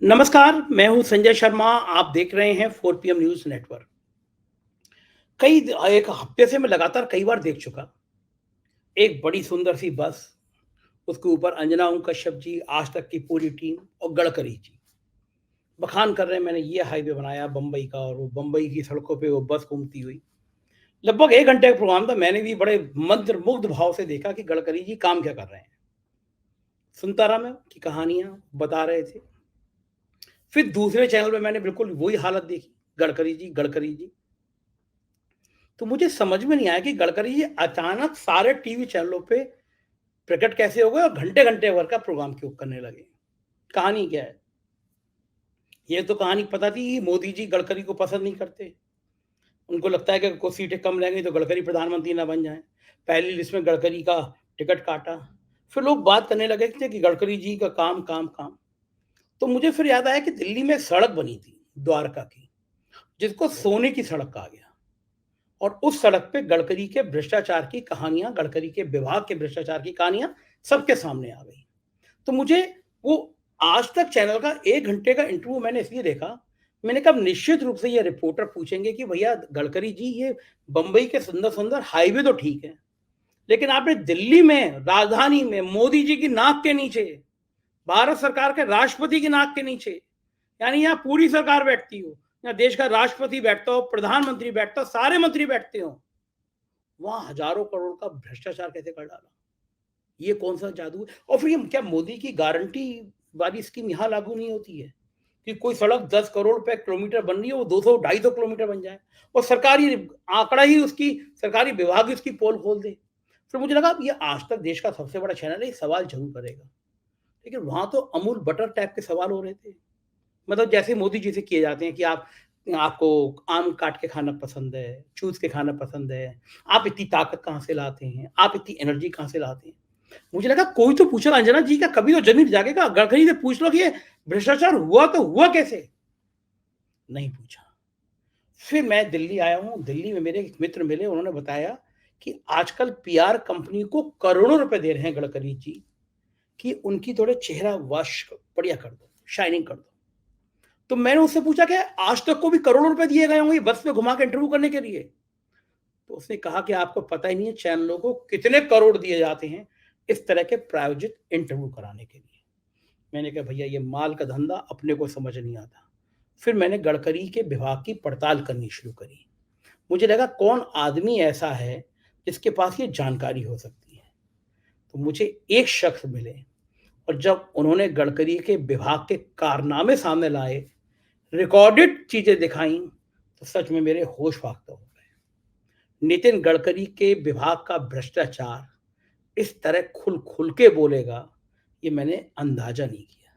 नमस्कार, मैं हूं संजय शर्मा। आप देख रहे हैं 4 पीएम न्यूज़ नेटवर्क। कई एक हफ्ते से मैं लगातार कई बार देख चुका। एक बड़ी सुंदर सी बस, उसके ऊपर अंजना ओम कश्यप जी, आज तक की पूरी टीम और गडकरी जी बखान कर रहे हैं, मैंने ये हाईवे बनाया बम्बई का, और वो बम्बई की सड़कों पे वो बस घूमती हुई। लगभग 1 घंटे का प्रोग्राम था। मैंने भी बड़े मंत्रमुग्ध भाव से देखा कि गडकरी जी काम क्या कर रहे हैं। सुनता रहा मैं कि कहानियाँ बता रहे थे। फिर दूसरे चैनल पे मैंने बिल्कुल वही हालत देखी, गडकरी जी, गडकरी जी। तो मुझे समझ में नहीं आया कि गडकरी जी अचानक सारे टीवी चैनलों पे प्रकट कैसे हो गए और घंटे-घंटे भर का प्रोग्राम क्यों करने लगे? कहानी क्या है? ये तो कहानी पता थी कि मोदी जी गडकरी को पसंद नहीं करते। उनको लगता है कि अगर कुछ सीटें कम रहेंगी तो गडकरी प्रधानमंत्री ना बन जाएँ। पहली लिस्ट में गडकरी का टिकट काटा। फिर लोग बात करने लगे थे कि गडकरी जी का काम, काम, काम। तो मुझे फिर याद आया कि दिल्ली में एक सड़क बनी थी, द्वारका की, जिसको सोने की सड़क कहा गया। और उस सड़क पे गडकरी के भ्रष्टाचार की कहानियाँ, गडकरी के विभाग के भ्रष्टाचार की कहानियाँ सबके सामने आ गई। तो मुझे वो आज तक चैनल का 1 घंटे का इंटरव्यू मैंने इसलिए देखा, मैंने कहा निश्चित रूप से ये रिपोर्टर पूछेंगे कि भैया गडकरी जी, ये बम्बई के सुंदर-सुंदर हाईवे तो ठीक है, लेकिन आपने दिल्ली में, राजधानी में मोदी जी की नाक के नीचे, भारत सरकार के राष्ट्रपति की नाक के नीचे, यानी यहाँ पूरी सरकार बैठती हो, यहाँ देश का राष्ट्रपति बैठता हो, प्रधानमंत्री बैठता हो, सारे मंत्री बैठते हो, वहाँ हजारों करोड़ का भ्रष्टाचार कैसे कर डाला? ये कौन-सा जादू है? और फिर ये क्या मोदी की गारंटी वाली स्कीम यहाँ लागू नहीं होती है? कि कोई सड़क 10 करोड़ रुपए किलोमीटर बन रही है, वो 200 250 किलोमीटर बन जाए और सरकारी आंकड़ा ही उसकी, सरकारी विभाग ही उसकी पोल खोल दे। फिर मुझे लगा ये आज तक देश का सबसे बड़ा चैनल है, ये सवाल ज़रूर करेगा। लेकिन वहाँ तो अमूल बटर टाइप के सवाल हो रहे थे। मतलब जैसे मोदी जी से किए जाते हैं कि आप, आपको आम काट के खाना पसंद है, चूस के खाना पसंद है, आप इतनी ताकत कहाँ से लाते हैं, आप इतनी एनर्जी कहाँ से लाते हैं। मुझे लगा कोई तो पूछेगा अंजना जी का, कभी तो जमीन जागेगा, गडकरी से पूछ लो कि ये भ्रष्टाचार हुआ तो हुआ कैसे? नहीं पूछा। फिर मैं दिल्ली आया हूँ, दिल्ली में मेरे एक मित्र मिले, उन्होंने बताया कि आजकल पीआर कंपनी को करोड़ों रुपए दे रहे हैं गडकरी जी, कि उनकी थोड़े चेहरा वॉश बढ़िया कर दो, शाइनिंग कर दो। तो मैंने उससे पूछा कि आज तक को भी करोड़ों रुपए दिए गए होंगे बस में घुमा के इंटरव्यू करने के लिए? तो उसने कहा कि आपको पता ही नहीं है चैनलों को कितने करोड़ दिए जाते हैं इस तरह के प्रायोजित इंटरव्यू कराने के लिए। मैंने कहा भैया ये माल का धंधा अपने को समझ नहीं आता। फिर मैंने गडकरी के विभाग की पड़ताल करनी शुरू करी। मुझे लगा कौन आदमी ऐसा है जिसके पास ये जानकारी हो सकती है। तो मुझे एक शख्स मिले, और जब उन्होंने गडकरी के विभाग के कारनामे सामने लाए, रिकॉर्डेड चीजें दिखाई, तो सच में मेरे होश फाख्ता हो गए। नितिन गडकरी के विभाग का भ्रष्टाचार इस तरह खुल खुल के बोलेगा, ये मैंने अंदाजा नहीं किया।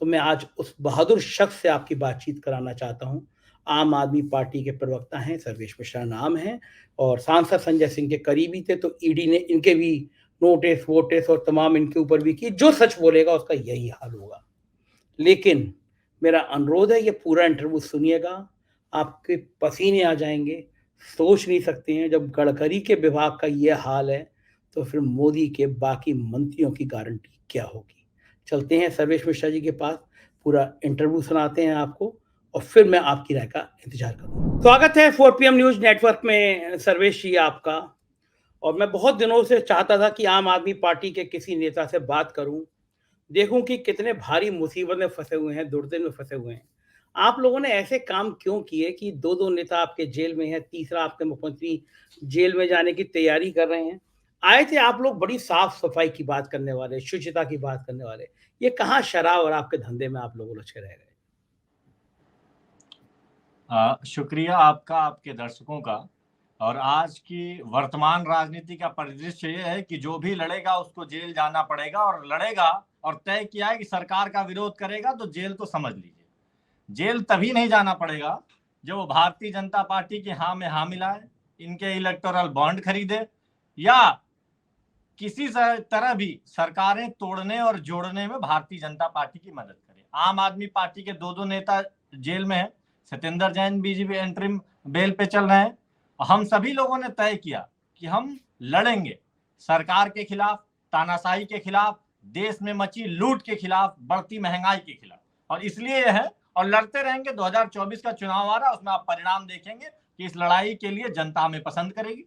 तो मैं आज उस बहादुर शख्स से आपकी बातचीत कराना चाहता हूँ। आम आदमी पार्टी के प्रवक्ता हैं, सर्वेश मिश्रा नाम है, और सांसद संजय सिंह के करीबी थे, तो ईडी ने इनके भी नोटिस वोटिस और तमाम इनके ऊपर भी किए। जो सच बोलेगा उसका यही हाल होगा। लेकिन मेरा अनुरोध है, ये पूरा इंटरव्यू सुनिएगा, आपके पसीने आ जाएँगे। सोच नहीं सकते हैं जब गडकरी के विभाग का ये हाल है, तो फिर मोदी के बाकी मंत्रियों की गारंटी क्या होगी? चलते हैं सर्वेश मिश्रा जी के पास, पूरा इंटरव्यू सुनाते हैं आपको, और फिर मैं आपकी राय का इंतज़ार करूँगा। स्वागत है 4 पीएम न्यूज़ नेटवर्क में सर्वेश जी आपका। और मैं बहुत दिनों से चाहता था कि आम आदमी पार्टी के किसी नेता से बात करूँ, देखूं कि कितने भारी मुसीबत में फंसे हुए हैं, दुर्दिन में फंसे हुए हैं। आप लोगों ने ऐसे काम क्यों किए कि 2-2 नेता आपके जेल में हैं, तीसरा आपके मुख्यमंत्री जेल में जाने की तैयारी कर रहे हैं। आए थे आप लोग बड़ी साफ-सफाई की बात करने वाले, शुचिता की बात करने वाले। ये कहाँ शराब और आपके धंधे में आप लोग उलझ के रह गए? शुक्रिया आपका, आपके दर्शकों का। और आज की वर्तमान राजनीति का परिदृश्य ये है कि जो भी लड़ेगा उसको जेल जाना पड़ेगा, और लड़ेगा और तय किया है कि सरकार का विरोध करेगा तो जेल तो समझ लीजिए। जेल तभी नहीं जाना पड़ेगा जब वो भारतीय जनता पार्टी की हाँ में हाँ मिलाए, इनके इलेक्टोरल बॉन्ड खरीदे, या किसी तरह भी सरकारें तोड़ने और जोड़ने में भारतीय जनता पार्टी की मदद करे। आम आदमी पार्टी के 2-2 नेता जेल में हैं। सत्येंद्र जैन बीजेपी एंट्रिम बेल पे चल रहे हैं। हम सभी लोगों ने तय किया कि हम लड़ेंगे सरकार के खिलाफ, तानाशाही के खिलाफ, देश में मची लूट के खिलाफ, बढ़ती महंगाई के खिलाफ। और इसलिए ये है, और लड़ते रहेंगे। 2024 का चुनाव आ रहा है, उसमें आप परिणाम देखेंगे कि इस लड़ाई के लिए जनता हमें पसंद करेगी।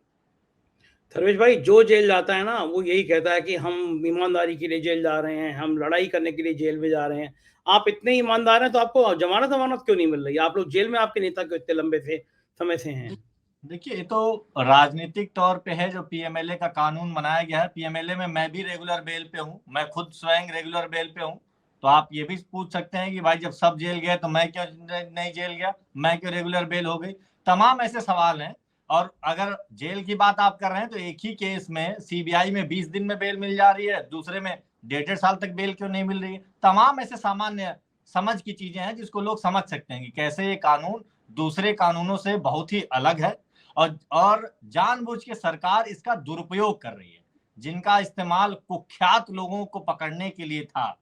धर्मेश भाई, जो जेल जाता है ना वो यही कहता है कि हम ईमानदारी के लिए जेल जा रहे हैं, हम लड़ाई करने के लिए जेल में जा रहे हैं। आप इतने ईमानदार हैं तो आपको जमानत वमानत क्यों नहीं मिल रही? आप लोग जेल में आपके नेता क्यों इतने लंबे से समय से हैं? देखिए, ये तो राजनीतिक तौर पे है, जो पीएमएलए का कानून बनाया गया है। पीएमएलए में मैं भी रेगुलर बेल पे हूँ, मैं खुद स्वयं रेगुलर बेल पे हूँ। तो आप ये भी पूछ सकते हैं कि भाई जब सब जेल गए तो मैं क्यों नहीं जेल गया, मैं क्यों रेगुलर बेल हो गई। तमाम ऐसे सवाल हैं। और अगर जेल की बात आप कर रहे हैं तो एक ही केस में सीबीआई में 20 दिन में बेल मिल जा रही है, दूसरे में 1.5 साल तक बेल क्यों नहीं मिल रही है। तमाम ऐसे सामान्य समझ की चीजें हैं जिसको लोग समझ सकते हैं कि कैसे ये कानून दूसरे कानूनों से बहुत ही अलग है। और जानबूझ के सरकार इसका दुरुपयोग कर रही है। जिनका इस्तेमाल कुख्यात लोगों को पकड़ने के लिए था,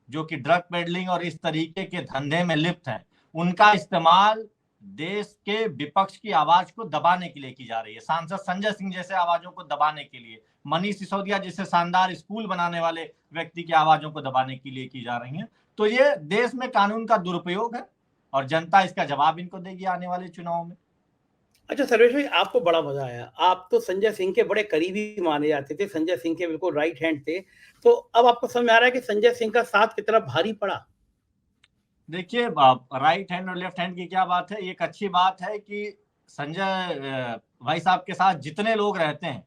जो कि ड्रग पेडलिंग और इस तरीके के धंधे में लिप्त हैं, उनका इस्तेमाल देश के विपक्ष की आवाज को दबाने के लिए की जा रही है। सांसद संजय सिंह जैसे आवाजों को दबाने के लिए, मनीष सिसोदिया जैसे शानदार स्कूल बनाने वाले व्यक्ति की आवाजों को दबाने के लिए की जा रही है। तो ये देश में कानून का दुरुपयोग है और जनता इसका जवाब इनको देगी आने वाले चुनाव में। अच्छा सर्वेश भाई, आपको बड़ा मजा आया। आप तो संजय सिंह के बड़े करीबी माने जाते थे, संजय सिंह के बिल्कुल राइट हैंड थे। तो अब आपको समझ में आ रहा है कि संजय सिंह का साथ कितना भारी पड़ा? देखिए, राइट हैंड और लेफ्ट हैंड की क्या बात है, एक अच्छी बात है कि संजय भाई साहब के साथ जितने लोग रहते हैं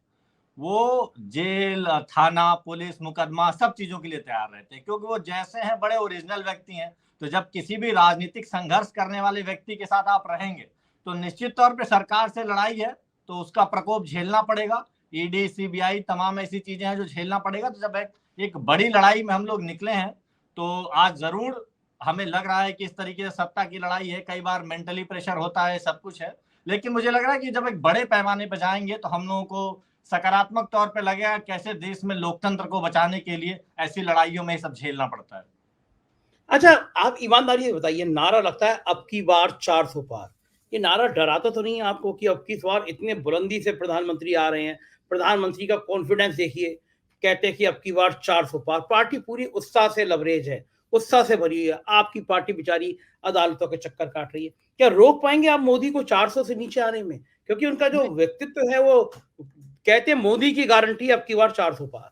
वो जेल, थाना, पुलिस, मुकदमा सब चीजों के लिए तैयार रहते हैं, क्योंकि वो जैसे हैं बड़े ओरिजिनल व्यक्ति हैं। तो जब किसी भी राजनीतिक संघर्ष करने वाले व्यक्ति के साथ आप रहेंगे तो निश्चित तौर पे सरकार से लड़ाई है तो उसका प्रकोप झेलना पड़ेगा। ईडी, सीबीआई, तमाम ऐसी चीजें हैं जो झेलना पड़ेगा। तो जब एक बड़ी लड़ाई में हम लोग निकले हैं तो आज जरूर हमें लग रहा है कि इस तरीके से सत्ता की लड़ाई है, कई बार मेंटली प्रेशर होता है, सब कुछ है। लेकिन मुझे लग रहा है कि जब एक बड़े पैमाने पर जाएंगे तो हम लोगों को सकारात्मक तौर पे लगेगा कैसे देश में लोकतंत्र को बचाने के लिए ऐसी लड़ाइयों में सब झेलना पड़ता है। अच्छा, आप ईमानदारी से बताइए, नारा लगता है अब की बार 400 पार। ये नारा डराता तो नहीं है आपको कि अब की बार इतने बुलंदी से प्रधानमंत्री आ रहे हैं? प्रधानमंत्री का कॉन्फिडेंस देखिए, कहते हैं कि अब की बार 400 पार। पार्टी पूरी उत्साह से लबरेज है, उत्साह से भरी है। आपकी पार्टी बेचारी अदालतों के चक्कर काट रही है। क्या रोक पाएंगे आप मोदी को 400 से नीचे आने में? क्योंकि उनका जो व्यक्तित्व है वो कहते हैं मोदी की गारंटी अब की बार 400 पार।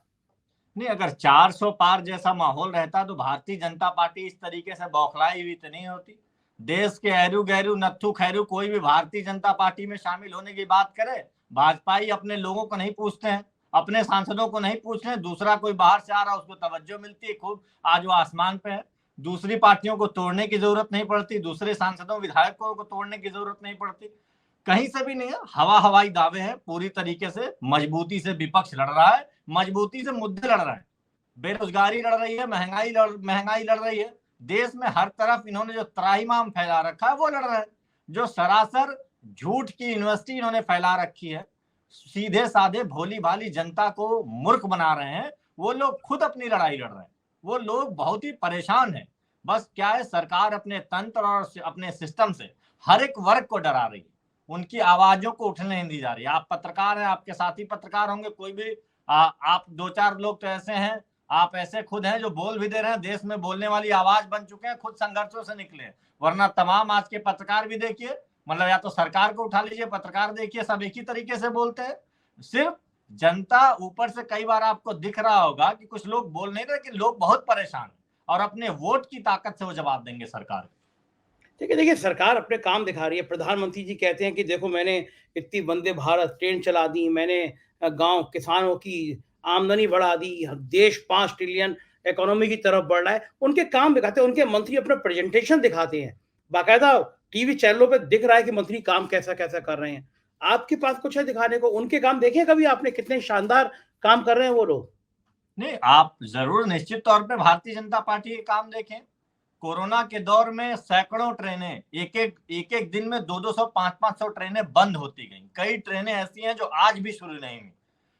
नहीं, अगर 400 पार जैसा माहौल रहता तो भारतीय जनता पार्टी इस तरीके से बौखलाई हुई तो नहीं होती। देश के एरू गैरू नत्थु खैरू कोई भी भारतीय जनता पार्टी में शामिल होने की बात करे, भाजपा ही अपने लोगों को नहीं पूछते हैं, अपने सांसदों को नहीं पूछते हैं। दूसरा कोई बाहर से आ रहा उसको तवज्जो मिलती है खूब, आज वो आसमान पे है। दूसरी पार्टियों को तोड़ने की जरूरत नहीं पड़ती, दूसरे सांसदों विधायकों को तोड़ने की जरूरत नहीं पड़ती, कहीं से भी नहीं है। हवाई दावे हैं, पूरी तरीके से मजबूती से विपक्ष लड़ रहा है, मजबूती से मुद्दे लड़ रहे हैं। बेरोजगारी लड़ रही है, महंगाई लड़ रही है। देश में हर तरफ इन्होंने जो त्राहिमाम फैला रखा है वो लड़ रहे हैं। जो सरासर झूठ की यूनिवर्सिटी इन्होंने फैला रखी है, सीधे साधे भोली भाली जनता को मूर्ख बना रहे हैं, वो लोग खुद अपनी लड़ाई लड़ रहे हैं। वो लोग बहुत ही परेशान हैं। बस क्या है, सरकार अपने तंत्र और अपने सिस्टम से हर एक वर्ग को डरा रही है, उनकी आवाजों को उठने नहीं दी जा रही है। आप पत्रकार हैं, आपके साथी पत्रकार होंगे, कोई भी आप 2-4 लोग तो ऐसे हैं, आप ऐसे खुद हैं जो बोल भी दे रहे हैं, देश में बोलने वाली आवाज बन चुके हैं, खुद संघर्षों से निकले। वरना तमाम आज के पत्रकार भी देखिए, मतलब या तो सरकार को उठा लीजिए, पत्रकार देखिए, सब एक ही तरीके से बोलते हैं। सिर्फ जनता ऊपर से कई बार आपको दिख रहा होगा कि कुछ लोग बोल नहीं रहे, कि लोग बहुत परेशान हैं और अपने वोट की ताकत से वो जवाब देंगे सरकार। ठीक है, देखिए सरकार अपने काम दिखा रही है। प्रधानमंत्री जी कहते हैं कि देखो मैंने इतनी वंदे भारत ट्रेन चला दी, मैंने गांव किसानों की आमदनी बढ़ा दी, देश 5 ट्रिलियन इकोनॉमी की तरफ बढ़ रहा है। उनके काम दिखाते हैं, उनके मंत्री अपना प्रेजेंटेशन दिखाते हैं, बाकायदा टीवी चैनलों पे दिख रहा है कि मंत्री काम कैसा कैसा कर रहे हैं। आपके पास कुछ है दिखाने को? उनके काम देखे कभी आपने, कितने शानदार काम कर रहे हैं वो लोग? नहीं, आप जरूर निश्चित तौर पे भारतीय जनता पार्टी के काम देखें। कोरोना के दौर में सैकड़ों ट्रेनें एक एक दिन में 200-200, 500-500 ट्रेनें बंद होती गई। कई ट्रेनें ऐसी हैं जो आज भी शुरू नहीं हुई।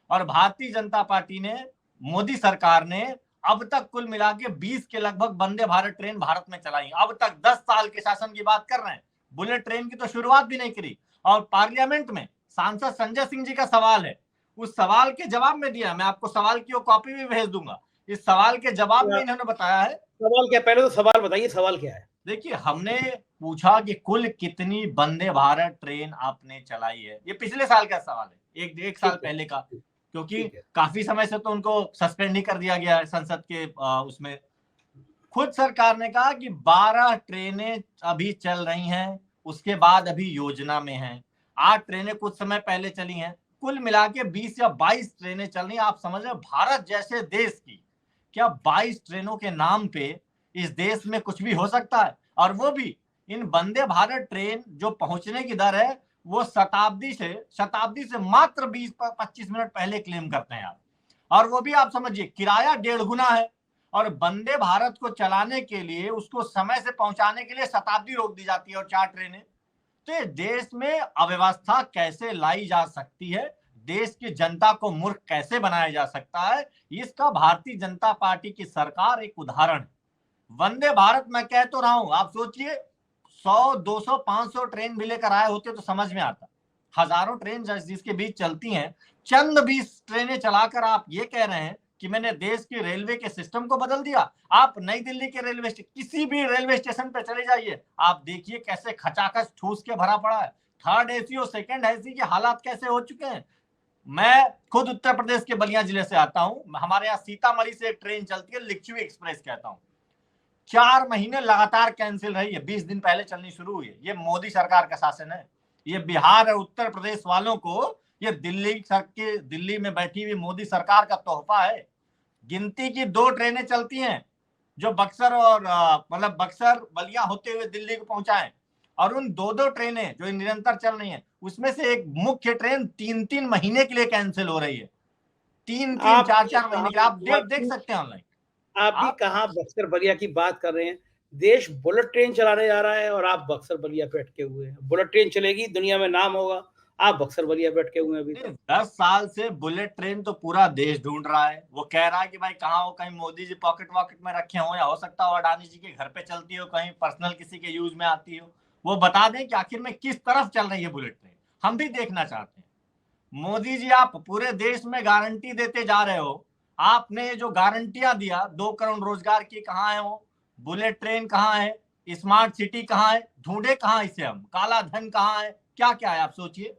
और भारतीय जनता पार्टी ने, मोदी सरकार ने अब तक कुल मिला के 20 के लगभग वंदे भारत ट्रेन भारत में चलाई। अब तक 10 साल के शासन की बात कर रहे हैं, बुलेट ट्रेन की तो शुरुआत भी नहीं करी। और पार्लियामेंट में सांसद संजय सिंह जी का सवाल है, उस सवाल के जवाब में दिया, मैं आपको सवाल की वो कॉपी भी भेज दूंगा। इस सवाल के जवाब में क्या इन्होंने बताया है। सवाल क्या, पहले तो सवाल बताइए, सवाल क्या है? देखिए, हमने पूछा कि कुल कितनी वंदे भारत ट्रेन आपने चलाई है। ये पिछले साल का सवाल है, एक साल ठीक है, पहले का, क्योंकि ठीक है। काफी समय से तो उनको सस्पेंड ही कर दिया गया है संसद के उसमें। खुद सरकार ने कहा कि 12 ट्रेनें अभी चल रही हैं, उसके बाद अभी योजना में हैं। 8 ट्रेनें कुछ समय पहले चली हैं, कुल मिला के 20 या 22 ट्रेनें चल रही हैं। आप समझ रहे हैं, भारत जैसे देश की क्या 22 ट्रेनों के नाम पे इस देश में कुछ भी हो सकता है? और वो भी इन वंदे भारत ट्रेन जो पहुंचने की दर है, वो शताब्दी से मात्र 20-25 मिनट पहले क्लेम करते हैं आप। और वो भी आप समझिए, किराया 1.5 गुना है। और वंदे भारत को चलाने के लिए, उसको समय से पहुंचाने के लिए शताब्दी रोक दी जाती है और 4 ट्रेनें। तो देश में अव्यवस्था कैसे लाई जा सकती है, देश की जनता को मूर्ख कैसे बनाया जा सकता है, इसका भारतीय जनता पार्टी की सरकार एक उदाहरण है। वंदे भारत मैं कह तो रहा हूं, आप सोचिए 100, 200, 500 ट्रेन भी लेकर आए होते तो समझ में आता। हजारों ट्रेन जिसके बीच चलती हैं, चंद 20 ट्रेनें चलाकर आप ये कह रहे हैं कि मैंने देश के रेलवे के सिस्टम को बदल दिया। आप नई दिल्ली के किसी भी रेलवे स्टेशन पे चले जाइए, आप देखिए कैसे खचाखच ठूस के भरा पड़ा है। थर्ड एसी और सेकंड एसी के हालात कैसे हो चुके हैं। मैं खुद उत्तर प्रदेश के बलिया जिले से आता हूं। हमारे यहाँ सीतामढ़ी से एक ट्रेन चलती है, लिच्छवी एक्सप्रेस कहता हूं। 4 महीने लगातार कैंसिल रही है, 20 दिन पहले चलनी शुरू हुई है। ये मोदी सरकार का शासन है। ये बिहार और उत्तर प्रदेश वालों को, ये दिल्ली में बैठी हुई मोदी सरकार का तोहफा है। गिनती की 2 ट्रेनें चलती हैं जो बक्सर और मतलब बक्सर बलिया होते हुए दिल्ली को पहुंचाएं। और उन 2-2 ट्रेनें जो निरंतर चल रही हैं, उसमें से एक मुख्य ट्रेन 3-3 महीने के लिए कैंसिल हो रही है। 3-3, आप 4-4 महीने के लिए। आप देख आप सकते हैं ऑनलाइन। आप भी आप कहाँ बक्सर बलिया की बात कर रहे हैं। देश बुलेट ट्रेन चलाने जा रहा है और आप बक्सर बलिया पे अटके हुए हैं। बुलेट ट्रेन चलेगी, दुनिया में नाम होगा, आप बक्सर बलिया पे अटके हुए हैं अभी तक। 10 साल से बुलेट ट्रेन तो पूरा देश ढूंढ रहा है। वो कह रहा है कि भाई कहाँ हो, कहीं मोदी जी पॉकेट वॉकेट में रखे हो, या हो सकता हो अडानी जी के घर पे चलती हो, कहीं पर्सनल किसी के यूज में आती हो। वो बता दें कि आखिर में किस तरफ चल रही है बुलेट ट्रेन, हम भी देखना चाहते हैं। मोदी जी, आप पूरे देश में गारंटी देते जा रहे हो। आपने जो गारंटियां दिया 2 करोड़ रोजगार की, कहाँ है वो? बुलेट ट्रेन कहाँ है? स्मार्ट सिटी कहाँ है? ढूंढे कहाँ इसे हम? काला धन कहाँ है? क्या क्या है, आप सोचिए।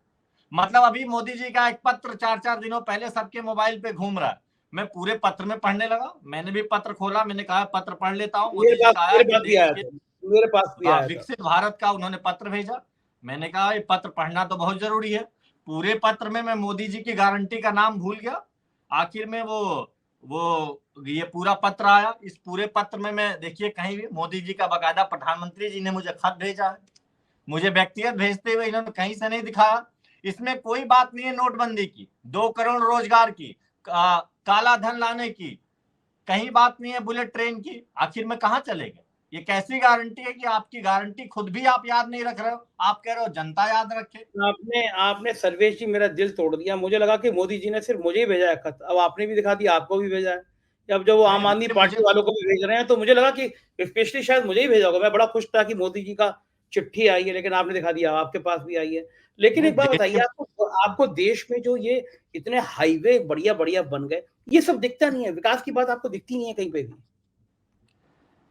मतलब अभी मोदी जी का एक पत्र 4-4 दिनों पहले सबके मोबाइल पे घूम रहा है। मैं पूरे पत्र में पढ़ने लगा, मैंने भी पत्र खोला, मैंने कहा पत्र पढ़ लेता हूँ। मोदी जी का आया मेरे कि पास भी देश आया के था, मेरे पास भी आया था। विकसित भारत का उन्होंने पत्र भेजा। मैंने कहा ये पत्र पढ़ना तो बहुत जरूरी है। पूरे पत्र में मैं मोदी जी की गारंटी का नाम भूल गया। आखिर में वो ये पूरा पत्र आया। इस पूरे पत्र में मैं देखिए कहीं भी मोदी जी का, बकायदा प्रधानमंत्री जी ने मुझे खत भेजा है, मुझे व्यक्तिगत भेजते हुए इन्होंने कहीं से नहीं दिखाया। इसमें कोई बात नहीं है नोटबंदी की, 2 करोड़ रोजगार की, काला धन लाने की, कहीं बात नहीं है बुलेट ट्रेन की। आखिर में कहां चलेगा? ये कैसी गारंटी है कि आपकी गारंटी खुद भी आप याद नहीं रख रहे हो, आप कह रहे हो जनता याद रखे। आपने आपने सर्वेश जी मेरा दिल तोड़ दिया। मुझे लगा कि मोदी जी ने सिर्फ मुझे ही भेजा है खत, अब आपने भी दिखा दिया आपको भी भेजा है। अब जब वो नहीं आम आदमी देखिए, मुझे पार्टी वालों को भी भेज रहे हैं तो मुझे लगा कि स्पेशली शायद मुझे ही भेजा होगा। मैं बड़ा खुश था कि मोदी जी का चिट्ठी आई है, लेकिन आपने दिखा दिया आपके पास भी आई है। लेकिन नहीं एक बात देश बताइए, के, आपको आपको देश में जो ये इतने हाईवे बढ़िया-बढ़िया बन गए, ये सब दिखता नहीं है, विकास की बात आपको दिखती नहीं है कहीं पे भी।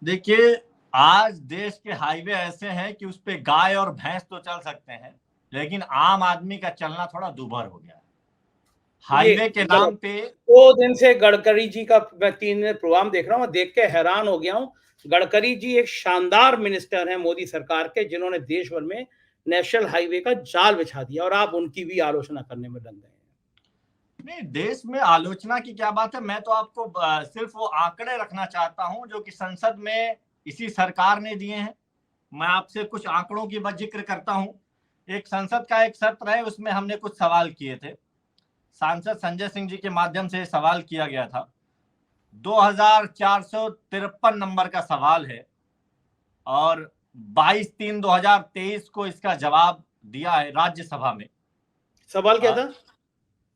देखिए आज देश के हाईवे ऐसे हैं कि उस पे गाय और भैंस तो चल सकते हैं, लेकिन आम आदमी का चलना थोड़ा दूभर हो गया है ये हाईवे के गलत। नाम पे। 2 दिन से गडकरी जी का मैं 3 दिन प्रोग्राम देख रहा हूँ, मैं देख के हैरान हो गया हूँ। गडकरी जी एक शानदार मिनिस्टर हैं मोदी सरकार के, जिन्होंने देश भर में नेशनल हाईवे का जाल बिछा दिया और आप उनकी भी आलोचना करने में लग गए हैं। नहीं, देश में आलोचना की क्या बात है। मैं तो आपको सिर्फ वो आंकड़े रखना चाहता हूं जो कि संसद में इसी सरकार ने दिए हैं। मैं आपसे कुछ आंकड़ों की बस जिक्र करता हूं। एक संसद का एक सत्र है, उसमें हमने कुछ सवाल किए थे। सांसद संजय सिंह जी के माध्यम से सवाल किया गया था। 2453 नंबर का सवाल है और 22/3/2023 को इसका जवाब दिया है राज्यसभा में। सवाल क्या था?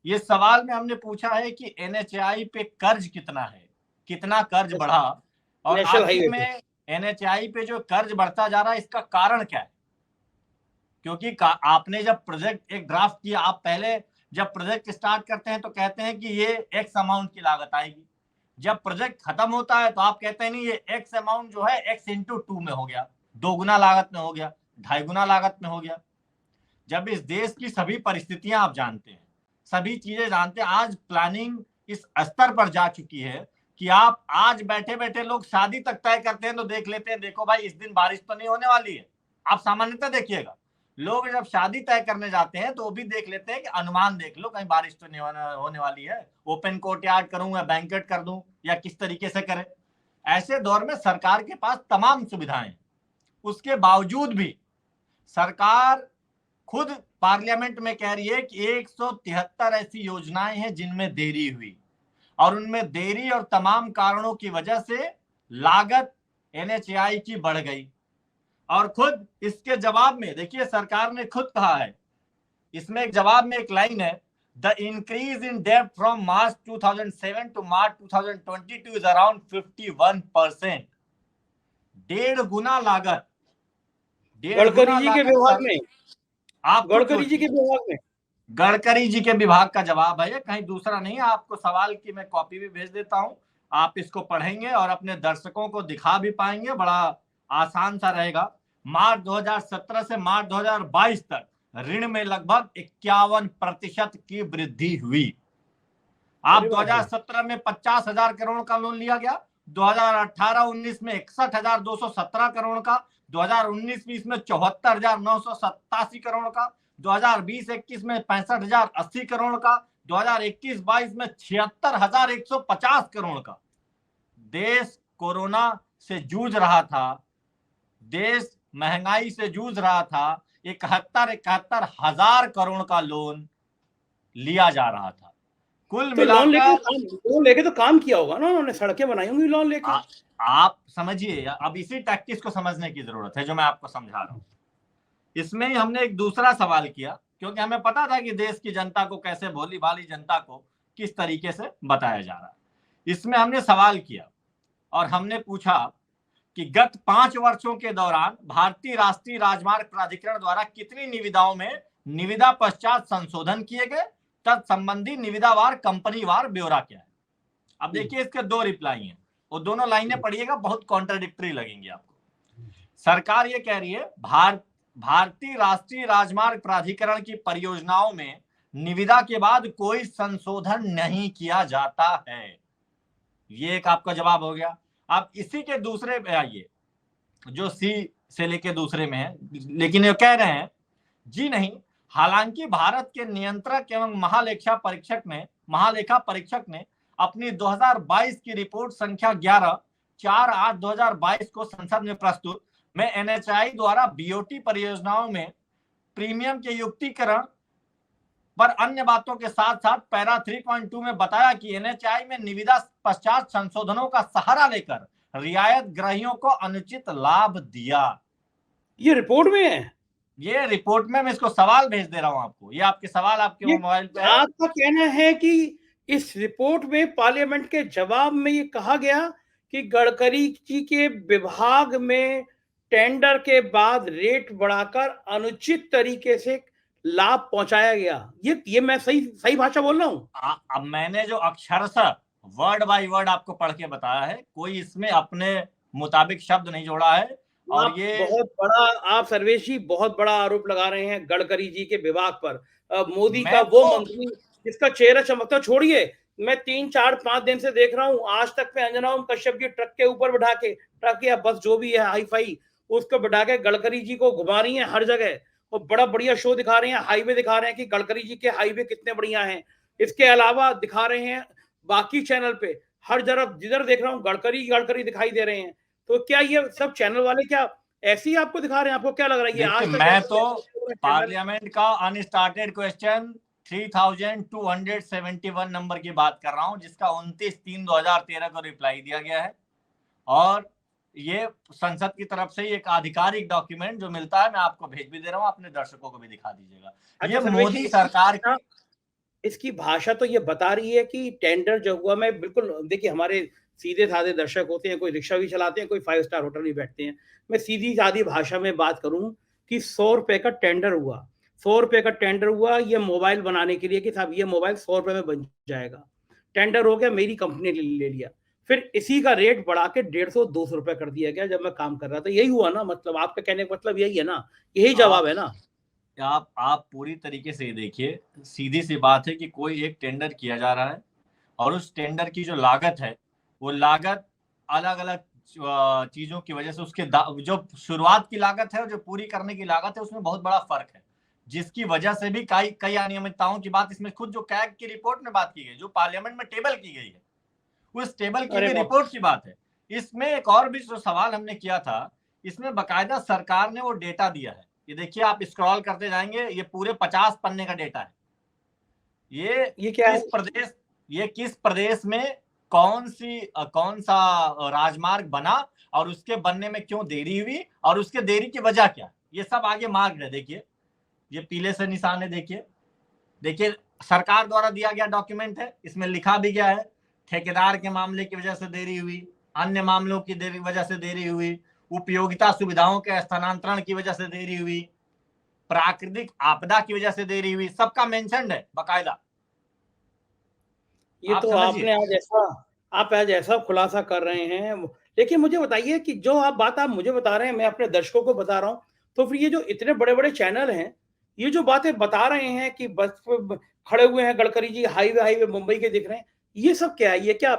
ये सवाल में हमने पूछा है कि एनएचएआई पे कर्ज कितना है, कितना कर्ज बढ़ा, और नेशनल आखिर हाईवे पे। में एनएचएआई पे जो कर्ज बढ़ता जा रहा है इसका कारण क्या है। क्योंकि आपने जब प्रोजेक्ट एक ड्राफ्ट किया, आप पहले जब प्रोजेक्ट स्टार्ट करते हैं तो कहते हैं कि ये एक्स अमाउंट की लागत आएगी, जब प्रोजेक्ट खत्म होता है तो आप कहते हैं नहीं ये एक्स अमाउंट जो है एक्स इंटू 2 में हो गया, 2 गुना लागत में हो गया, 2.5 गुना लागत में हो गया। जब इस देश की सभी परिस्थितियां आप जानते हैं, सभी चीजें जानते हैं, आज प्लानिंग इस स्तर पर जा चुकी है कि आप आज बैठे बैठे लोग शादी तक तय करते हैं तो देख लेते हैं, देखो भाई इस दिन बारिश तो नहीं होने वाली है। आप सामान्यतः देखिएगा, लोग जब शादी तय करने जाते हैं तो वो भी देख लेते हैं कि अनुमान देख लो कहीं बारिश तो नहीं होने वाली है, ओपन कोर्टयार्ड करूं या बैंकेट कर दूं या किस तरीके से करें। ऐसे दौर में सरकार के पास तमाम सुविधाएं, उसके बावजूद भी सरकार खुद पार्लियामेंट में कह रही है कि 173 ऐसी योजनाएं हैं जिनमें देरी हुई, और उनमें देरी और तमाम कारणों की वजह से लागत एनएचएआई की बढ़ गई। और खुद इसके जवाब में देखिए सरकार ने खुद कहा है, इसमें एक जवाब में एक लाइन है, द इंक्रीज इन डेब्ट from March 2007 to March 2022 is around 51%। 1.5 गुना लागत, गडकरी जी के विभाग में, आप गडकरी जी के विभाग में, गडकरी जी के विभाग का जवाब है, कहीं दूसरा नहीं। आपको सवाल की मैं कॉपी भी भेज देता हूं, आप इसको पढ़ेंगे और अपने दर्शकों को दिखा भी पाएंगे, बड़ा आसान सा रहेगा। मार्च 2017 से मार्च 2022 तक ऋण में लगभग 51% की वृद्धि हुई। आप 2017 में 50,000 करोड़ का लोन लिया गया, 2018-19 में 61,217 करोड़ का, 2019-20 में 74,987 करोड़ का, 2020-21 में 65,080 करोड़ का, 2021-22 में 76,150 करोड़ का। देश कोरोना से जूझ रहा था, देश महंगाई से जूझ रहा था, 71 हजार करोड़ का लोन लिया जा रहा था। कुल तो लोन मिलाकर तो काम किया होगा ना उन्होंने, सड़कें बनाई होंगी लोन लेके। आप समझिए, अब इसी टैक्टिक्स को समझने की जरूरत है जो मैं आपको समझा रहा हूं। इसमें ही हमने एक दूसरा सवाल किया, क्योंकि हमें पता था कि देश की जनता को कैसे, भोली भाली जनता को किस तरीके से बताया जा रहा है। इसमें हमने सवाल किया और हमने पूछा कि गत 5 वर्षों के दौरान भारतीय राष्ट्रीय राजमार्ग प्राधिकरण द्वारा कितनी निविदाओं में निविदा पश्चात संशोधन किए गए, तत्संबंधी निविदावार कंपनीवार ब्यौरा क्या है। अब देखिए इसके 2 रिप्लाई हैं, वो दोनों लाइनें पढ़िएगा, बहुत कॉन्ट्राडिक्टरी लगेंगी आपको। सरकार ये कह रही है भारतीय राष्ट्रीय राजमार्ग प्राधिकरण की परियोजनाओं में निविदा के बाद कोई संशोधन नहीं किया जाता है। ये एक आपका जवाब हो गया। अब इसी के दूसरे पे आइए, जो सी से लेके दूसरे में है, लेकिन ये कह रहे हैं जी नहीं, हालांकि भारत के नियंत्रक एवं महालेखा परीक्षक ने अपनी 2022 की रिपोर्ट संख्या 11/4/8/2022 को संसद में प्रस्तुत में एनएचएआई द्वारा बीओटी परियोजनाओं में प्रीमियम के युक्तिकरण पर अन्य बातों के साथ साथ पैरा 3.2 में बताया कि एनएचएआई में निविदा पश्चात संशोधनों का सहारा लेकर रियायत ग्राहियों को अनुचित लाभ दिया। ये रिपोर्ट में है, ये रिपोर्ट में मैं इसको सवाल भेज दे रहा हूं आपको, ये आपके सवाल आपके मोबाइल पे है। आपका कहना है कि इस रिपोर्ट में पार्लियामेंट के जवाब में ये कहा गया कि गडकरी जी के विभाग में टेंडर के बाद रेट बढ़ाकर अनुचित तरीके से लाभ पहुंचाया गया। ये मैं सही भाषा बोल रहा हूं? अब मैंने जो अक्षरशः वर्ड बाय वर्ड आपको पढ़ के बताया है, कोई इसमें अपने मुताबिक शब्द नहीं जोड़ा है। और ये बहुत बड़ा, आप सर्वेश जी बहुत बड़ा आरोप लगा रहे हैं गडकरी जी के विभाग पर। मोदी का वो मंत्री जिसका चेहरा चमकता, छोड़िए, मैं 3-4-5 दिन से देख रहा हूं, आज तक में अंजना ओम कश्यप जी ट्रक के ऊपर बैठा के, ट्रक या बस जो भी है हाई फाई, उसको बैठा के गडकरी जी को घुमा रही है हर जगह, और बड़ा बढ़िया शो दिखा रहे हैं, हाईवे दिखा रहे हैं कि गडकरी जी के हाईवे कितने बढ़िया हैं। इसके अलावा दिखा रहे हैं बाकी चैनल पे, हर तरफ जिधर देख रहा हूँ गडकरी दिखाई दे रहे हैं। तो क्या ये सब चैनल वाले क्या ऐसे ही आपको दिखा रहे हैं? आपको क्या लग रहा है? ये आज तक मैं तो पार्लियामेंट का अनस्टार्टेड क्वेश्चन 3271 नंबर की बात कर रहा हूं, जिसका 29/3/2013 को रिप्लाई दिया गया है। और ये संसद की तरफ से एक आधिकारिक डॉक्यूमेंट जो मिलता है, मैं आपको भेज भी दे रहा हूं, अपने दर्शकों को भी दिखा दीजिएगा। ये मोदी सरकार की इसकी भाषा तो ये बता रही है कि टेंडर जो हुआ, मैं बिल्कुल, देखिए हमारे सीधे साधे दर्शक होते हैं, कोई रिक्शा भी चलाते हैं, कोई 5 स्टार होटल में बैठते हैं। मैं सीधी सादी भाषा में बात करूं कि 100 रुपए का टेंडर हुआ, 100 रुपए का टेंडर हुआ ये मोबाइल बनाने के लिए कि साहब ये मोबाइल 100 रुपए में बन जाएगा। टेंडर हो गया, मेरी कंपनी ने ले लिया। फिर इसी का रेट बढ़ा के 150-200 रुपए कर दिया गया जब मैं काम कर रहा था। यही हुआ ना, मतलब आपका कहने का मतलब यही है ना? यही जवाब आप है ना? आप पूरी तरीके से ये देखिए, सीधी सी बात है कि कोई एक टेंडर किया जा रहा है और उस टेंडर की जो लागत है, वो लागत अलग अलग चीजों की वजह से उसके जो शुरुआत की लागत है और जो पूरी करने की लागत है उसमें बहुत बड़ा फर्क है, जिसकी वजह से भी कई कई अनियमितताओं की बात इसमें खुद जो कैग की रिपोर्ट में बात की गई, जो पार्लियामेंट में टेबल की गई है, उस टेबल की अरे गई वाह! रिपोर्ट की बात है। इसमें एक और भी जो सवाल हमने किया था, इसमें बकायदा सरकार ने वो डेटा दिया है। ये देखिए, आप स्क्रॉल करते जाएंगे, ये पूरे 50 पन्ने का डेटा है। ये ये क्या है? किस प्रदेश ये किस प्रदेश में कौन सा राजमार्ग बना और उसके बनने में क्यों देरी हुई और उसके देरी की वजह क्या, ये सब आगे मार्ग है। देखिए, ये पीले से निशान है। देखिए देखिए सरकार द्वारा दिया गया डॉक्यूमेंट है, इसमें लिखा भी गया है ठेकेदार के मामले की वजह से देरी हुई, अन्य मामलों की देरी वजह से देरी हुई, उपयोगिता सुविधाओं के स्थानांतरण की वजह से देरी हुई, प्राकृतिक आपदा की वजह से देरी हुई, सबका मेंशन्ड है बकायदा। ये आप तो समझिए। आपने आप आज ऐसा खुलासा कर रहे हैं। लेकिन मुझे बताइए कि जो आप मुझे बता रहे हैं, मैं अपने दर्शकों को बता रहा हूँ, तो फिर ये जो इतने बड़े-बड़े चैनल हैं, ये जो बातें बता रहे हैं कि बस पे ब खड़े हुए हैं गडकरी जी, हाईवे हाईवे मुंबई के दिख रहे हैं, ये सब क्या है? ये क्या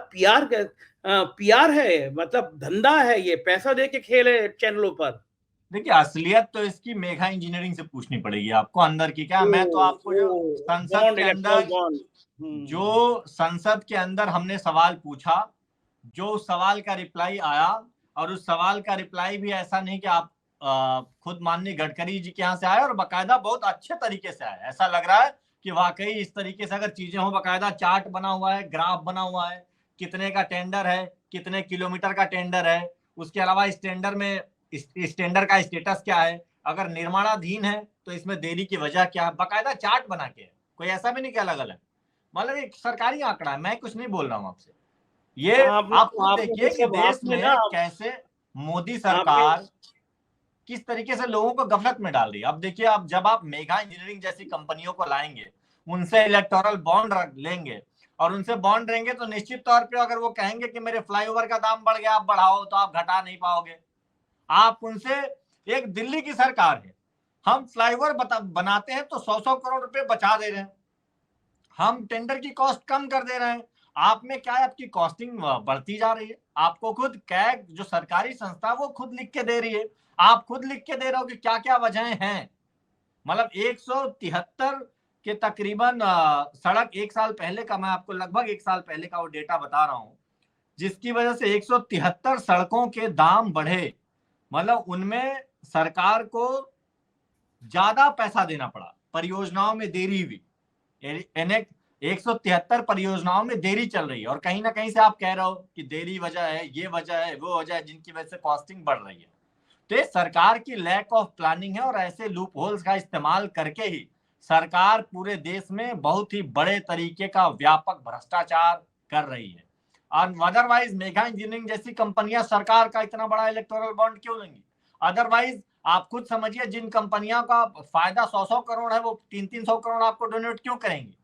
पीआर है? मतलब धंधा है ये, पैसा दे के खेल है चैनलों पर? देखिए, असलियत तो इसकी मेघा इंजीनियरिंग से पूछनी पड़ेगी आपको, अंदर की क्या। मैं तो ओह! आपको जो ओह! संसद बॉन्ड, के इलेक्टोरल अंदर बॉन्ड। हुँ। जो संसद के अंदर हमने सवाल पूछा, जो उस सवाल का रिप्लाई आया, और उस सवाल का रिप्लाई भी ऐसा नहीं कि आप खुद माननीय गडकरी जी के यहाँ से आए, और बाकायदा बहुत अच्छे तरीके से आए। ऐसा लग रहा है कि वाकई इस तरीके से अगर चीजें हो, बाकायदा चार्ट बना हुआ है, ग्राफ बना हुआ है, कितने का टेंडर है, कितने किलोमीटर का टेंडर है, उसके अलावा इस टेंडर का स्टेटस क्या है, अगर निर्माणाधीन है तो इसमें देरी की वजह क्या है, बाकायदा चार्ट बना के है। कोई ऐसा भी नहीं कि अलग अलग, मतलब एक सरकारी आंकड़ा है, मैं कुछ नहीं बोल रहा हूं आपसे। ये आप खुद आपने तो देखिए कि सब देश आपने ना में कैसे मोदी आपने सरकार किस तरीके से लोगों को गफलत में डाल रही है। अब देखिए, आप जब आप मेगा इंजीनियरिंग जैसी कंपनियों को लाएंगे, उनसे इलेक्टोरल बॉन्ड लेंगे और उनसे बॉन्ड लेंगे, तो निश्चित तौर पे अगर वो कहेंगे कि मेरे फ्लाईओवर का दाम बढ़ गया, आप बढ़ाओ, तो आप घटा नहीं पाओगे। आप उनसे, एक दिल्ली की सरकार है, हम फ्लाईओवर बनाते हैं तो 100-100 करोड़ रुपए बचा दे रहे हैं, हम टेंडर की कॉस्ट कम कर दे रहे हैं। आप में क्या है, आपकी कॉस्टिंग बढ़ती जा रही है। आपको खुद कैग जो सरकारी संस्था, वो खुद लिख के दे रही है, आप खुद लिख के दे रहे हो कि क्या क्या वजहें हैं। मतलब 173 के तकरीबन सड़क, एक साल पहले का, मैं आपको लगभग एक साल पहले का वो डेटा बता रहा हूं, जिसकी वजह से 173 सड़कों के दाम बढ़े। मतलब उनमें सरकार को ज्यादा पैसा देना पड़ा, परियोजनाओं में देरी हुई, 173 परियोजनाओं में देरी चल रही है, और कहीं ना कहीं से आप कह रहे हो कि देरी वजह है, ये वजह है, वो वजह है, जिनकी वजह से कॉस्टिंग बढ़ रही है। तो ये सरकार की लैक ऑफ प्लानिंग है, और ऐसे लूप होल्स का इस्तेमाल करके ही सरकार पूरे देश में बहुत ही बड़े तरीके का व्यापक भ्रष्टाचार कर रही है। और अदरवाइज मेगा इंजीनियरिंग जैसी कंपनियां सरकार का इतना बड़ा इलेक्टोरल बॉन्ड क्यों लेंगी? अदरवाइज आप खुद समझिए, जिन कंपनियों का फायदा 100-100 करोड़ है, वो 300-300 करोड़ आपको डोनेट क्यों करेंगे?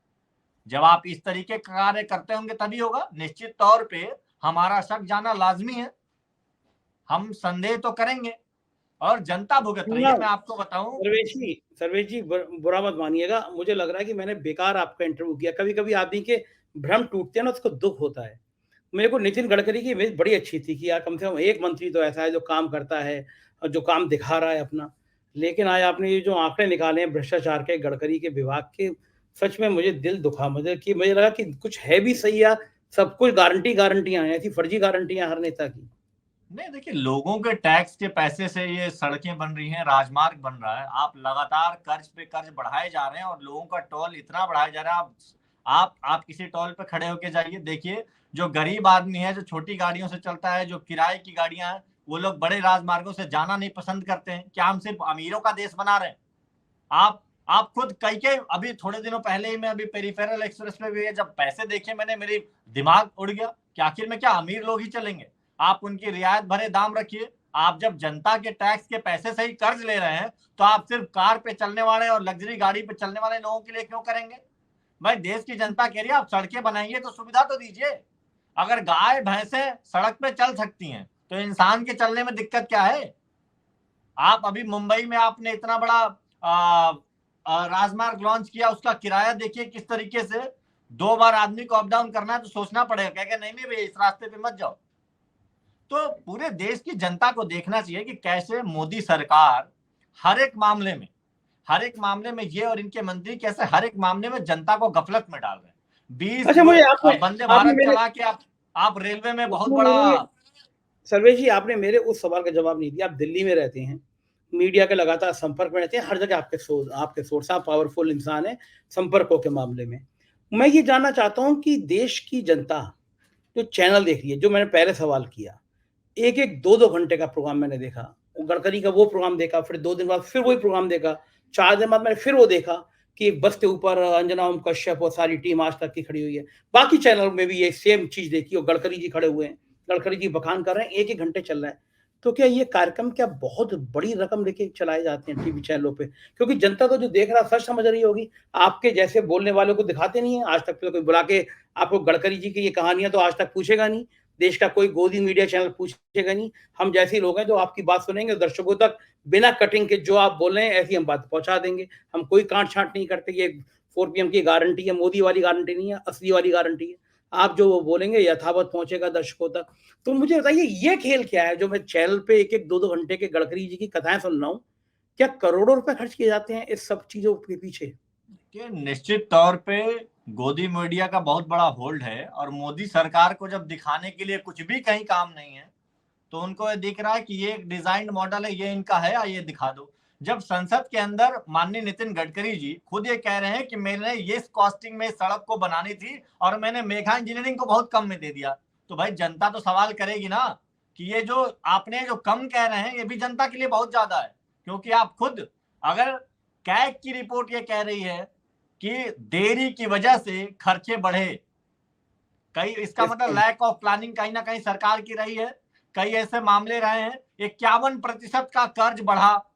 जब आप इस तरीके का कार्य करते होंगे तभी होगा। निश्चित तौर पे हमारा शक जाना लाजमी है, हम संदेह तो करेंगे, और जनता भुगत रही ना है। मैं आपको बताऊं, सर्वेश जी बुरा मत मानिएगा, मुझे लग रहा है कि मैंने बेकार आपका इंटरव्यू किया। कभी-कभी आदमी के भ्रम टूटते हैं ना, उसको दुःख होता है। मेरे को नितिन गडकरी की इमेज बड़ी अच्छी थी कि यार कम से कम एक मंत्री तो ऐसा है जो काम करता है और जो काम दिखा रहा है अपना। लेकिन आज आपने ये जो आंकड़े निकाले हैं भ्रष्टाचार के, गडकरी के विभाग के, सच में मुझे दिल दुखा। मुझे लगा कि कुछ है भी सही या सब कुछ गारंटियां हैं, ऐसी फर्जी गारंटियां हर नेता की। नहीं देखिए, लोगों के टैक्स के पैसे से ये सड़कें बन रही हैं, राजमार्ग बन रहा है। आप लगातार कर्ज पे कर्ज बढ़ाए जा रहे हैं, और लोगों का टोल इतना बढ़ाया जा रहा है। आप किसी टोल पे खड़े होके जाइए, देखिए, जो गरीब आदमी है, जो छोटी गाड़ियों से चलता है, जो किराए की गाड़ियां हैं, वो लोग बड़े राजमार्गों से जाना नहीं पसंद करते हैं। क्या हम सिर्फ अमीरों का देश बना रहे हैं? आप खुद कई के, अभी थोड़े दिनों पहले ही मैं अभी पेरिफेरल एक्सप्रेस पे भी जब पैसे देखे मैंने, मेरी दिमाग उड़ गया कि आखिर में क्या अमीर लोग ही चलेंगे? आप उनकी रियायत भरे दाम रखिए। आप जब जनता के टैक्स के पैसे से ही कर्ज ले रहे हैं, तो आप सिर्फ कार पे चलने वाले और लग्जरी गाड़ी पे चलने वाले लोगों के लिए क्यों करेंगे? भाई, देश की जनता कह रही है, आप सड़कें बनाइए तो सुविधा तो दीजिए। अगर गाय भैंसे सड़क पे चल सकती हैं तो इंसान के चलने में दिक्कत क्या है? आप अभी मुंबई में आपने इतना बड़ा राजमार्ग लॉन्च किया, उसका किराया देखिए किस तरीके से। 2 बार आदमी को अप डाउन करना है तो सोचना पड़ेगा, क्या नहीं नहीं भैया इस रास्ते पे मत जाओ। तो पूरे देश की जनता को देखना चाहिए कि कैसे मोदी सरकार हर एक मामले में ये और इनके मंत्री कैसे हर एक मामले में जनता को गफलत में डाल रहे हैं। 20 अच्छा, वो मुझे आपने वंदे आपने भारत मेरे चला के आप रेलवे में बहुत नहीं, बड़ा। नहीं, नहीं, सर्वेश जी, आपने मेरे उस सवाल का जवाब नहीं दिया। आप दिल्ली में रहते हैं, मीडिया के लगातार संपर्क में रहते हैं, हर जगह आपके सोर्स, आप पावरफुल इंसान हैं संपर्कों के मामले में। मैं ये जानना चाहता हूँ कि देश की जनता जो चैनल देख रही है, जो मैंने पहले सवाल किया, 1-1, 2-2 घंटे का प्रोग्राम मैंने देखा। गडकरी का वो प्रोग्राम देखा, फिर 2 दिन बाद फिर वही प्रोग्राम देखा, 4 दिन बाद मैंने फिर वो देखा कि एक बस के ऊपर अंजना ओम कश्यप और सारी टीम आज तक की खड़ी हुई है। बाकी चैनल में भी ये सेम चीज़ देखी और गडकरी जी खड़े हुए हैं, गडकरी जी बखान कर रहे हैं, 1-1 घंटे चल रहा है। तो क्या ये कार्यक्रम क्या बहुत बड़ी रकम लेके चलाए जाते हैं टीवी चैनलों पे? क्योंकि जनता तो जो देख रहा है सच समझ रही होगी, आपके जैसे बोलने वालों को दिखाते नहीं है। आज तक तो कोई बुला के आपको गडकरी जी की ये कहानियाँ तो आज तक पूछेगा नहीं। देश का कोई गोदी मीडिया चैनल पूछेगा नहीं। हम जैसे लोग हैं जो आपकी बात सुनेंगे, दर्शकों तक बिना कटिंग के जो आप बोल रहे हैं ऐसी हम बात पहुंचा देंगे। हम कोई काट-छाँट नहीं करते। ये 4 पीएम की गारंटी है, मोदी वाली गारंटी नहीं है, असली वाली गारंटी है। आप जो बोलेंगे यथावत पहुंचेगा दर्शकों तक। तो मुझे बताइए ये खेल क्या है जो मैं चैनल पे 1-1, 2-2 घंटे के गडकरी जी की कथाएँ सुन रहा हूँ? क्या करोड़ों रुपए खर्च किए जाते हैं इस सब चीज़ों के पीछे? कि निश्चित तौर पे गोदी मीडिया का बहुत बड़ा होल्ड है, और मोदी सरकार को जब दिखाने के लिए कुछ भी कहीं काम नहीं है तो उनको ये दिख रहा है कि ये एक डिजाइंड मॉडल है, ये इनका है, ये दिखा दो। जब संसद के अंदर माननीय नितिन गडकरी जी खुद ये कह रहे हैं कि मैंने ये कॉस्टिंग में सड़क को बनानी थी और मैंने मेगा इंजीनियरिंग को बहुत कम में दे दिया, तो भाई जनता तो सवाल करेगी ना कि ये जो आपने जो कम कह रहे हैं ये भी जनता के लिए बहुत ज्यादा है। क्योंकि आप खुद, अगर कैग की रिपोर्ट ये कह रही है कि देरी की वजह से खर्चे बढ़े, कई इसका मतलब जैसे लैक ऑफ प्लानिंग कहीं ना कहीं सरकार की रही है। कई ऐसे मामले रहे हैं, 51% का कर्ज बढ़ा,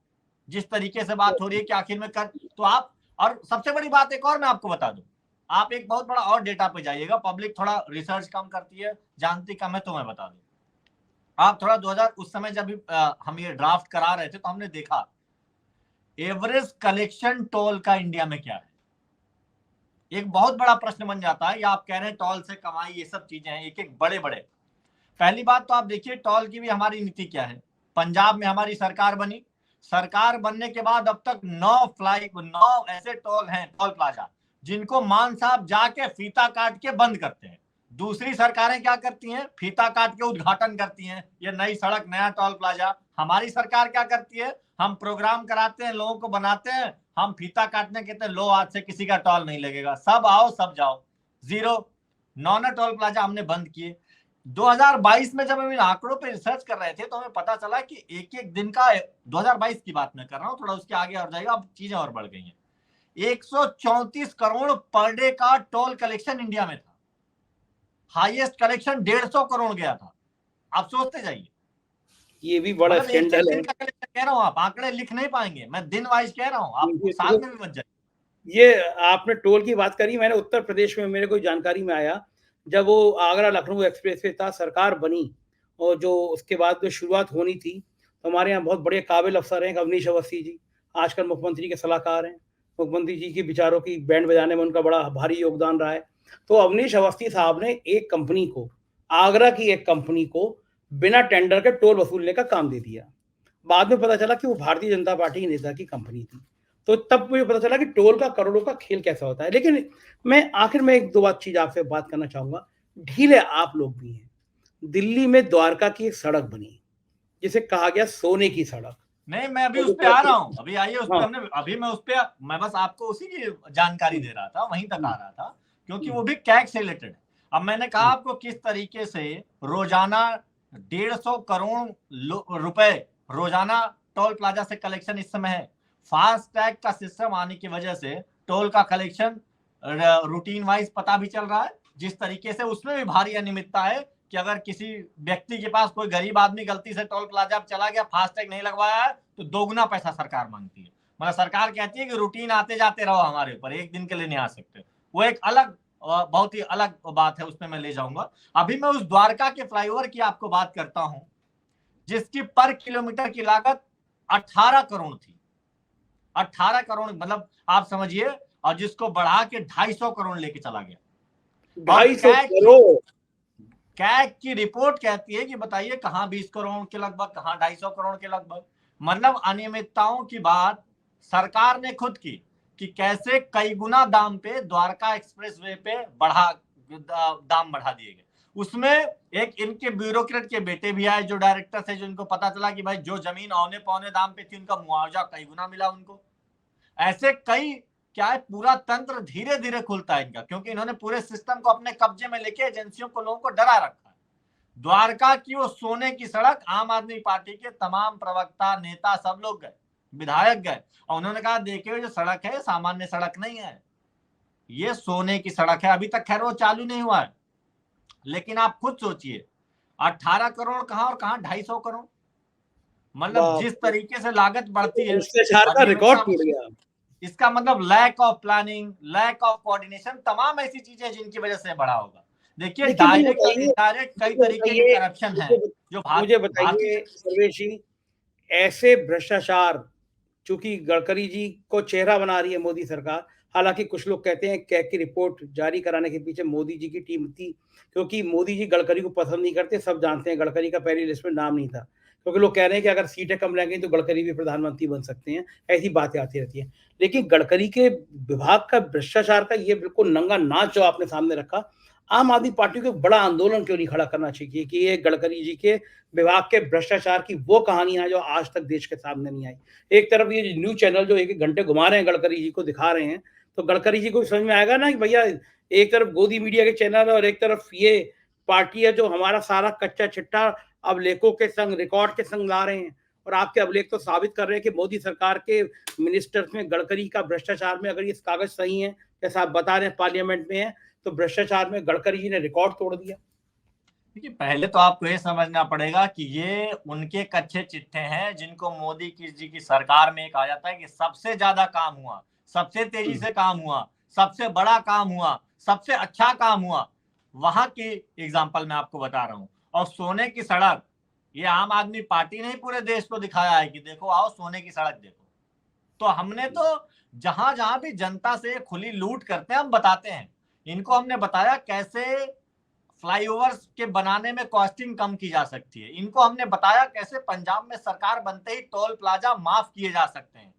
जिस तरीके से बात हो रही है कि आखिर में कर्ज तो आप, और सबसे बड़ी बात एक और मैं आपको बता दूं, आप एक बहुत बड़ा और डेटा पे जाइएगा, पब्लिक थोड़ा रिसर्च कम करती है, जानती कम है, तो मैं बता दूं। आप थोड़ा 2000 उस समय जब हम ये ड्राफ्ट करा रहे थे तो हमने देखा एवरेज कलेक्शन टोल का इंडिया में क्या है। एक बहुत बड़ा प्रश्न बन जाता है, या आप कह रहे हैं टोल से कमाई, ये सब चीजें हैं एक एक बड़े बड़े। पहली बात तो आप देखिए टोल की भी हमारी नीति क्या है। पंजाब में हमारी सरकार बनी, सरकार बनने के बाद अब तक 9 ऐसे टोल हैं, टोल प्लाजा, जिनको मान साहब जाके फीता काट के बंद करते हैं। दूसरी सरकारें क्या करती हैं? फीता काट के उद्घाटन करती हैं, ये नई सड़क, नया टोल प्लाजा। हमारी सरकार क्या करती है? हम प्रोग्राम कराते हैं, लोगों को बनाते हैं, हम फीता काटने कहते हैं, लो आज से किसी का टोल नहीं लगेगा, सब आओ सब जाओ, जीरो। 9 टोल प्लाजा हमने बंद किए। 2022 में जब हम इन आंकड़ों पे रिसर्च कर रहे थे तो हमें पता चला कि एक एक दिन का, 2022 की बात मैं कर रहा हूँ, थोड़ा उसके आगे और जाएगा, अब चीजें और बढ़ गई हैं। 134 करोड़ पर डे का टोल कलेक्शन इंडिया में था, हाईएस्ट कलेक्शन 150 करोड़ गया था। आप सोचते जाइए, ये भी बड़ा मतलब एक एक स्कैंडल है। दिन का कलेक्शन कह रहा हूँ, आप आंकड़े लिख नहीं पाएंगे, मैं दिन वाइज कह रहा हूँ, आप ये साल में भी मत जाइए। ये आपने टोल की बात करी, मैंने उत्तर प्रदेश में मेरे को जानकारी में आया, जब वो आगरा लखनऊ एक्सप्रेसवे था, सरकार बनी और जो उसके बाद जो शुरुआत होनी थी, तो हमारे यहाँ बहुत बड़े काबिल अफसर हैं अवनीश अवस्थी जी, आजकल मुख्यमंत्री के सलाहकार हैं। मुख्यमंत्री जी के विचारों की बैंड बजाने में उनका बड़ा भारी योगदान रहा है। तो अवनीश अवस्थी साहब ने एक कंपनी को, आगरा की एक कंपनी को बिना टेंडर के टोल वसूलने का काम दे दिया। बाद में पता चला कि वो भारतीय जनता पार्टी के नेता की कंपनी थी। तो तब मुझे पता चला कि टोल का करोड़ों का खेल कैसा होता है। लेकिन मैं आखिर में एक दो बात चीज आपसे बात करना चाहूंगा। ढीले आप लोग भी हैं। दिल्ली में द्वारका की एक सड़क बनी जिसे कहा गया सोने की सड़क। नहीं, मैं अभी और उस पे आ रहा हूँ, अभी आइए उस पे, हाँ। हमने अभी मैं उस पे, मैं बस आपको उसी की जानकारी दे रहा था, वहीं तक आ रहा था, क्योंकि वो भी कैग से रिलेटेड है। अब मैंने कहा आपको किस तरीके से रोजाना 150 करोड़ रुपए रोजाना टोल प्लाजा से कलेक्शन इस समय है। फास्ट टैग का सिस्टम आने की वजह से टोल का कलेक्शन रूटीन वाइज पता भी चल रहा है, जिस तरीके से उसमें भी भारी अनियमितता है कि अगर किसी व्यक्ति के पास, कोई गरीब आदमी गलती से टोल प्लाजा चला गया, फास्टैग नहीं लगवाया है, तो दोगुना पैसा सरकार मांगती है। मतलब सरकार कहती है कि रूटीन आते जाते रहो हमारे ऊपर, एक दिन के लिए नहीं आ सकते। वो एक अलग बहुत ही अलग बात है, उसमें मैं ले जाऊंगा। अभी मैं उस द्वारका के फ्लाईओवर की आपको बात करता हूं, जिसकी पर किलोमीटर की लागत 18 करोड़ थी। 18 करोड़ मतलब आप समझिए, और जिसको बढ़ा के 250 करोड़ लेके चला गया। और 250 करोड़ कैग की रिपोर्ट कहती है कि बताइए कहां 20 करोड़ के लगभग, कहां 250 करोड़ के लगभग। मतलब अनियमितताओं की बात सरकार ने खुद की, कि कैसे कई गुना दाम पे द्वारका एक्सप्रेसवे पे दाम बढ़ा दिए गए। उसमें एक इनके ब्यूरोक्रेट के बेटे भी आए जो डायरेक्टर थे, जिनको पता चला कि भाई जो जमीन औने पौने दाम पे थी, उनका मुआवजा कई गुना मिला उनको। ऐसे कई, क्या है, पूरा तंत्र धीरे धीरे खुलता है इनका, क्योंकि इन्होंने पूरे सिस्टम को अपने कब्जे में लेके एजेंसियों को, लोगों को डरा रखा है। द्वारका की वो सोने की सड़क, आम आदमी पार्टी के तमाम प्रवक्ता, नेता, सब लोग गए, विधायक गए, और उन्होंने कहा देखिए जो सड़क है सामान्य सड़क नहीं है, ये सोने की सड़क है। अभी तक खैर वो चालू नहीं हुआ है, लेकिन आप खुद सोचिए 18 करोड़ कहां और कहां 250 करोड़। मतलब जिस तरीके से लागत बढ़ती है, भ्रष्टाचार का रिकॉर्ड टूट गया। इसका मतलब lack of planning, lack of coordination, तमाम ऐसी चीजें जिनकी वजह से बढ़ा होगा। देखिए डायरेक्ट और इनडायरेक्ट कई तरीके के करप्शन है जो मुझे बताइए सर्वेश जी, ऐसे भ्रष्टाचार चूंकि गडकरी जी को चेहरा बना रही है मोदी सरकार, हालांकि कुछ लोग कहते हैं कैग की रिपोर्ट जारी कराने के पीछे मोदी जी की टीम थी, क्योंकि मोदी जी गडकरी को पसंद नहीं करते, सब जानते हैं, गडकरी का पहली लिस्ट में नाम नहीं था, क्योंकि लोग कह रहे हैं कि अगर सीटें कम लगेंगी तो गडकरी भी प्रधानमंत्री बन सकते हैं, ऐसी बातें आती रहती हैं। लेकिन गडकरी के विभाग का भ्रष्टाचार का ये बिल्कुल नंगा नाच जो आपने सामने रखा, आम आदमी पार्टी को बड़ा आंदोलन क्यों नहीं खड़ा करना चाहिए कि ये गडकरी जी के विभाग के भ्रष्टाचार की वो कहानियां हैं जो आज तक देश के सामने नहीं आई। एक तरफ ये न्यूज चैनल जो एक घंटे घुमा रहे हैं गडकरी जी को दिखा रहे हैं, तो गडकरी जी को समझ में आएगा ना कि भैया एक तरफ गोदी मीडिया के चैनल और एक तरफ ये पार्टी है जो हमारा सारा कच्चा चिट्ठा अभिलेखों के संग, रिकॉर्ड के संग ला रहे हैं, और आपके अभिलेख तो साबित कर रहे हैं कि मोदी सरकार के मिनिस्टर्स में गडकरी का भ्रष्टाचार में, अगर ये कागज सही है जैसा आप बता रहे हैं पार्लियामेंट में है, तो भ्रष्टाचार में गडकरी जी ने रिकॉर्ड तोड़ दिया। देखिए पहले तो आपको ये समझना पड़ेगा कि ये उनके कच्चे चिट्ठे हैं, जिनको मोदी जी की सरकार में कहा जाता है कि सबसे ज्यादा काम हुआ, सबसे तेजी से काम हुआ, सबसे बड़ा काम हुआ, सबसे अच्छा काम हुआ, वहां की एग्जाम्पल मैं आपको बता रहा हूं। और सोने की सड़क, ये आम आदमी पार्टी ने ही पूरे देश को दिखाया है कि देखो आओ सोने की सड़क देखो। तो हमने तो जहां जहां भी जनता से खुली लूट करते हैं हम बताते हैं, इनको हमने बताया कैसे फ्लाईओवर्स के बनाने में कॉस्टिंग कम की जा सकती है, इनको हमने बताया कैसे पंजाब में सरकार बनते ही टोल प्लाजा माफ किए जा सकते हैं।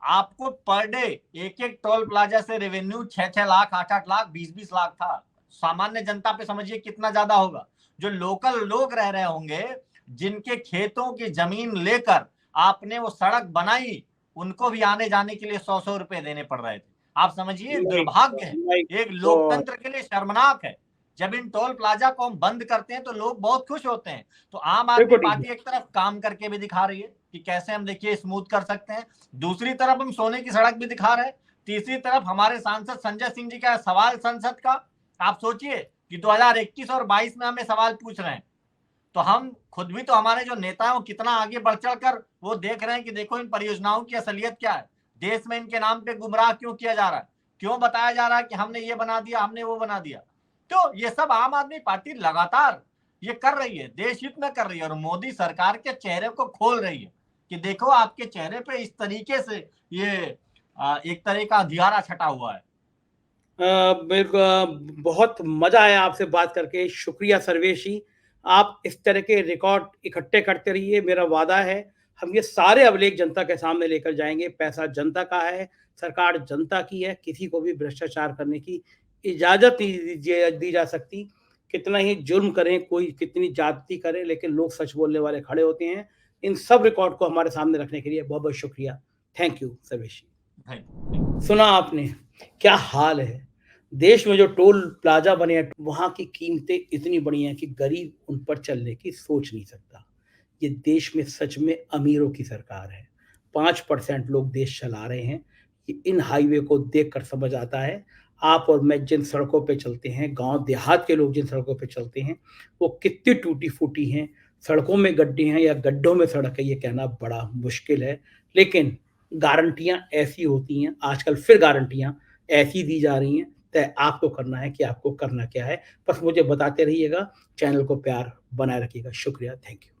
आपको पर डे एक एक टोल प्लाजा से रेवेन्यू 6-6 लाख, 8-8 लाख, 20-20 लाख था। सामान्य जनता पे समझिए कितना ज्यादा होगा। जो लोकल लोग रह रहे होंगे, जिनके खेतों की जमीन लेकर आपने वो सड़क बनाई, उनको भी आने जाने के लिए 100-100 रुपए देने पड़ रहे थे। आप समझिए दुर्भाग्य है, एक लोकतंत्र के लिए शर्मनाक है। जब इन टोल प्लाजा को हम बंद करते हैं तो लोग बहुत खुश होते हैं। तो आम आदमी पार्टी एक तरफ काम करके भी दिखा रही है कि कैसे हम देखिए स्मूथ कर सकते हैं, दूसरी तरफ हम सोने की सड़क भी दिखा रहे हैं, तीसरी तरफ हमारे सांसद संजय सिंह जी का सवाल संसद का। आप सोचिए कि 2021 और 22 में हमें सवाल पूछ रहे हैं, तो हम खुद भी तो, हमारे जो नेता हैं कितना आगे बढ़ चढ़ कर वो देख रहे हैं कि देखो इन परियोजनाओं की असलियत क्या है, देश में इनके नाम पे गुमराह क्यों किया जा रहा है, क्यों बताया जा रहा है कि हमने ये बना दिया, हमने वो बना दिया। तो ये सब आम आदमी पार्टी लगातार ये कर रही है, देश हित में कर रही है, और मोदी सरकार के चेहरे को खोल रही है कि देखो आपके चेहरे पे इस तरीके से ये एक तरह का अंधियारा छटा हुआ है। मेरे को बहुत मजा आया आपसे बात करके, शुक्रिया सर्वेश जी। आप इस तरह के रिकॉर्ड इकट्ठे करते रहिए, मेरा वादा है हम ये सारे अभिलेख जनता के सामने लेकर जाएंगे। पैसा जनता का है, सरकार जनता की है, किसी को भी भ्रष्टाचार करने की इजाजत नहीं दी जा सकती। कितना ही जुर्म करें, कोई कितनी जाति करे, लेकिन लोग सच बोलने वाले खड़े होते हैं। इन सब रिकॉर्ड को हमारे सामने रखने के लिए बहुत बहुत शुक्रिया। थैंक यू सर्वेश जी। सुना आपने क्या हाल है देश में, जो टोल प्लाजा बने हैं वहां की कीमतें इतनी बड़ी हैं कि गरीब उन पर चलने की सोच नहीं सकता। ये देश में सच में अमीरों की सरकार है। 5% लोग देश चला रहे हैं। इन हाईवे को देखकर समझ आता है, आप और मैं जिन सड़कों पे चलते हैं, गांव देहात के लोग जिन सड़कों पे चलते हैं, वो कितनी टूटी फूटी हैं, सड़कों में गड्ढे हैं या गड्ढों में सड़क है, ये कहना बड़ा मुश्किल है। लेकिन गारंटियां ऐसी होती हैं, आजकल फिर गारंटियां ऐसी दी जा रही हैं तय आपको करना है कि आपको करना क्या है। बस मुझे बताते रहिएगा, चैनल को प्यार बनाए रखिएगा। शुक्रिया, थैंक यू।